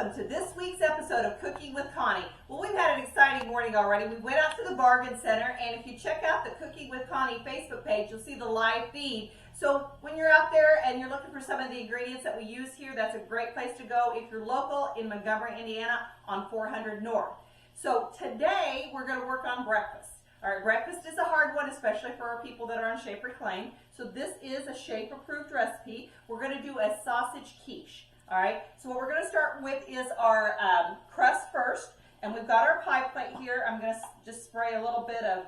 welcome to this week's episode of Cooking with Connie. Well, we've had an exciting morning already. We went out to the bargain center, and if you check out the Cooking with Connie Facebook page, you'll see the live feed. So when you're out there and you're looking for some of the ingredients that we use here, that's a great place to go if you're local in Montgomery, Indiana on 400 North. So today we're going to work on breakfast. All right, breakfast is a hard one, especially for our people that are on Shape Reclaim. So this is a Shape approved recipe. We're going to do a sausage quiche. All right, so what we're going to start with is our crust first, and we've got our pie plate here. I'm going to just spray a little bit of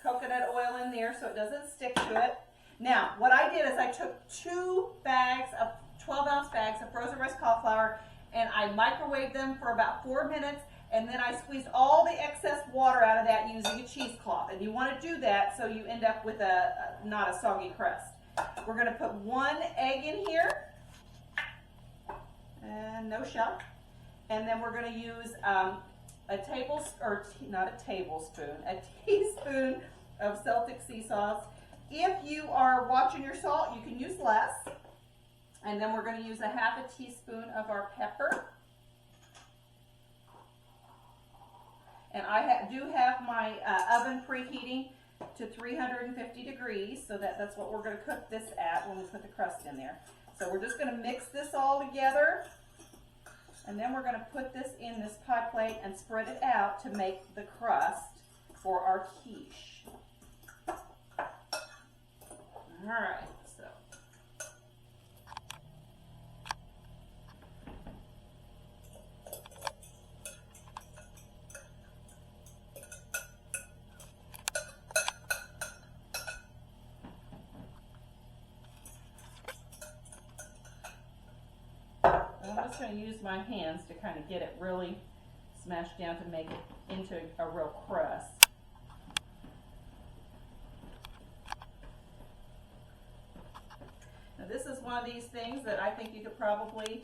coconut oil in there so it doesn't stick to it. Now, what I did is I took 2 bags of 12-ounce bags of frozen rice cauliflower, and I microwaved them for about 4 minutes, and then I squeezed all the excess water out of that using a cheesecloth. And you want to do that so you end up with not a soggy crust. We're going to put 1 egg in here. And no shell. And then we're going to use a teaspoon of Celtic sea sauce. If you are watching your salt, you can use less. And then we're going to use a half a teaspoon of our pepper. And I do have my oven preheating to 350 degrees, so that's what we're going to cook this at when we put the crust in there. So we're just going to mix this all together, and then we're going to put this in this pie plate and spread it out to make the crust for our quiche. All right, so. I'm just going to use my hands to kind of get it really smashed down to make it into a real crust. Now this is one of these things that I think you could probably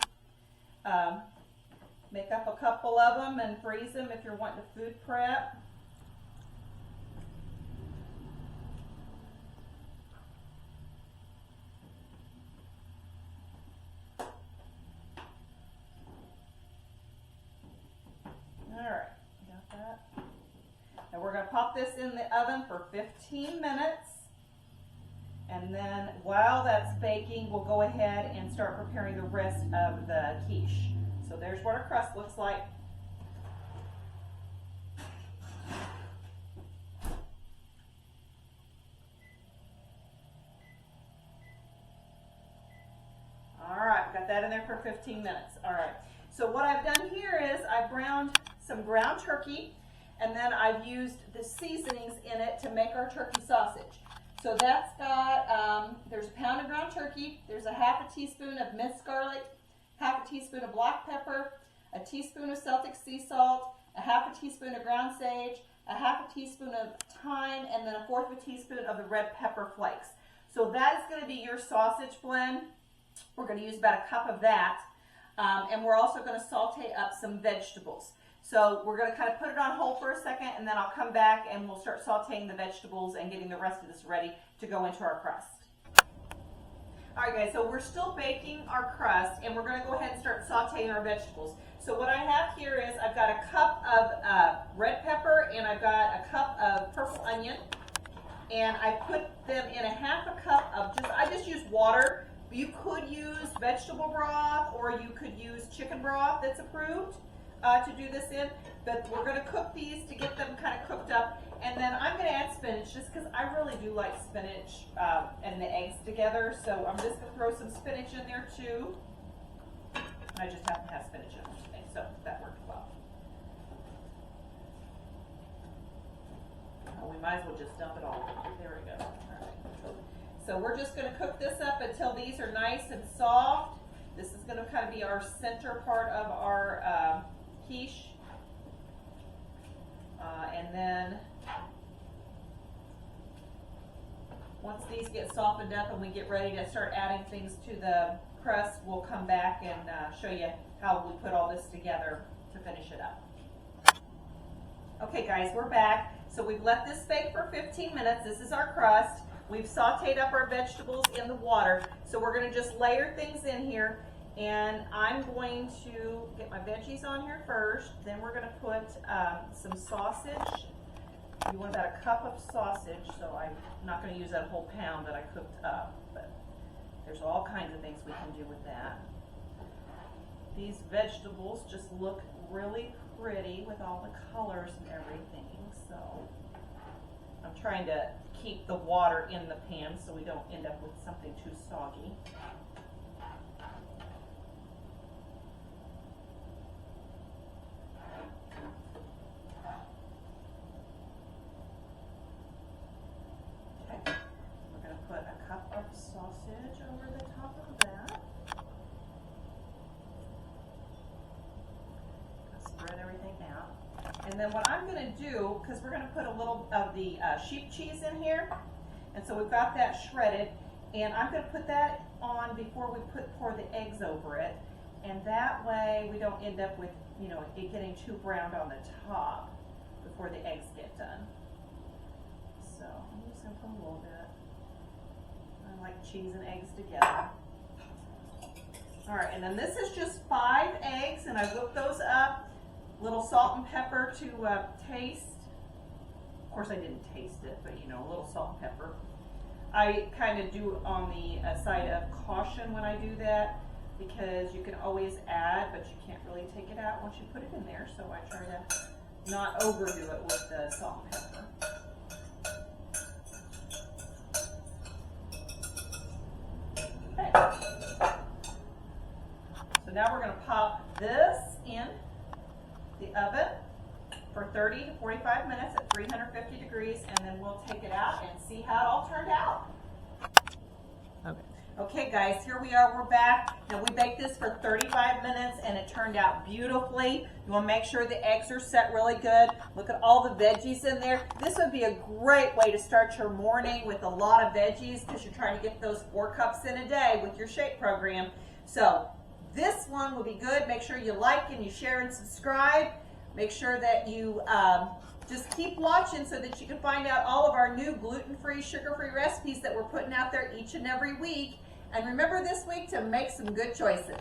make up a couple of them and freeze them if you're wanting to food prep. We're going to pop this in the oven for 15 minutes, and then while that's baking, we'll go ahead and start preparing the rest of the quiche. So there's what our crust looks like. All right, got that in there for 15 minutes. All right, so what I've done here is I've browned some ground turkey, and then I've used the seasonings in it to make our turkey sausage. So that's got, there's a pound of ground turkey, there's a half a teaspoon of minced garlic, half a teaspoon of black pepper, a teaspoon of Celtic sea salt, a half a teaspoon of ground sage, a half a teaspoon of thyme, and then a 1/4 of a teaspoon of the red pepper flakes. So that is going to be your sausage blend. We're going to use about a cup of that. And we're also going to saute up some vegetables. So we're going to kind of put it on hold for a second, and then I'll come back and we'll start sauteing the vegetables and getting the rest of this ready to go into our crust. All right, guys, so we're still baking our crust, and we're going to go ahead and start sauteing our vegetables. So what I have here is I've got a cup of red pepper, and I've got a cup of purple onion, and I put them in a half a cup of I just use water. You could use vegetable broth, or you could use chicken broth that's approved to do this in, but we're going to cook these to get them kind of cooked up, and then I'm going to add spinach just because I really do like spinach and the eggs together, so I'm just going to throw some spinach in there too. I just happen to have spinach in there today, so that worked well. Oh, we might as well just dump it all. There we go. All right. So we're just going to cook this up until these are nice and soft. This is going to kind of be our center part of our quiche. And then once these get softened up and we get ready to start adding things to the crust, we'll come back and show you how we put all this together to finish it up. Okay guys, we're back. So we've let this bake for 15 minutes. This is our crust. We've sauteed up our vegetables in the water. So we're going to just layer things in here. And I'm going to get my veggies on here first. Then we're going to put some sausage. You want about a cup of sausage, so I'm not going to use that whole pound that I cooked up, but there's all kinds of things we can do with that. These vegetables just look really pretty with all the colors and everything, so I'm trying to keep the water in the pan so we don't end up with something too soggy. Sausage over the top of that. Spread everything out. And then what I'm going to do, because we're going to put a little of the sheep cheese in here, and so we've got that shredded, and I'm going to put that on before we pour the eggs over it, and that way we don't end up with, you know, it getting too browned on the top before the eggs get done. So I'm just going to put a little bit. I like cheese and eggs together. All right, and then this is just 5 eggs, and I whipped those up. Little salt and pepper to taste. Of course, I didn't taste it, but you know, a little salt and pepper. I kind of do on the side of caution when I do that, because you can always add, but you can't really take it out once you put it in there. So I try to not overdo it with the salt and pepper. So now we're going to pop this in the oven for 30 to 45 minutes at 350 degrees, and then we'll take it out and see how it all turned out. Okay guys, here we are, we're back. Now we baked this for 35 minutes and it turned out beautifully. You want to make sure the eggs are set really good. Look at all the veggies in there. This would be a great way to start your morning with a lot of veggies, because you're trying to get those 4 cups in a day with your shake program. So this one will be good. Make sure you like and you share and subscribe. Make sure that you just keep watching so that you can find out all of our new gluten-free, sugar-free recipes that we're putting out there each and every week. And remember this week to make some good choices.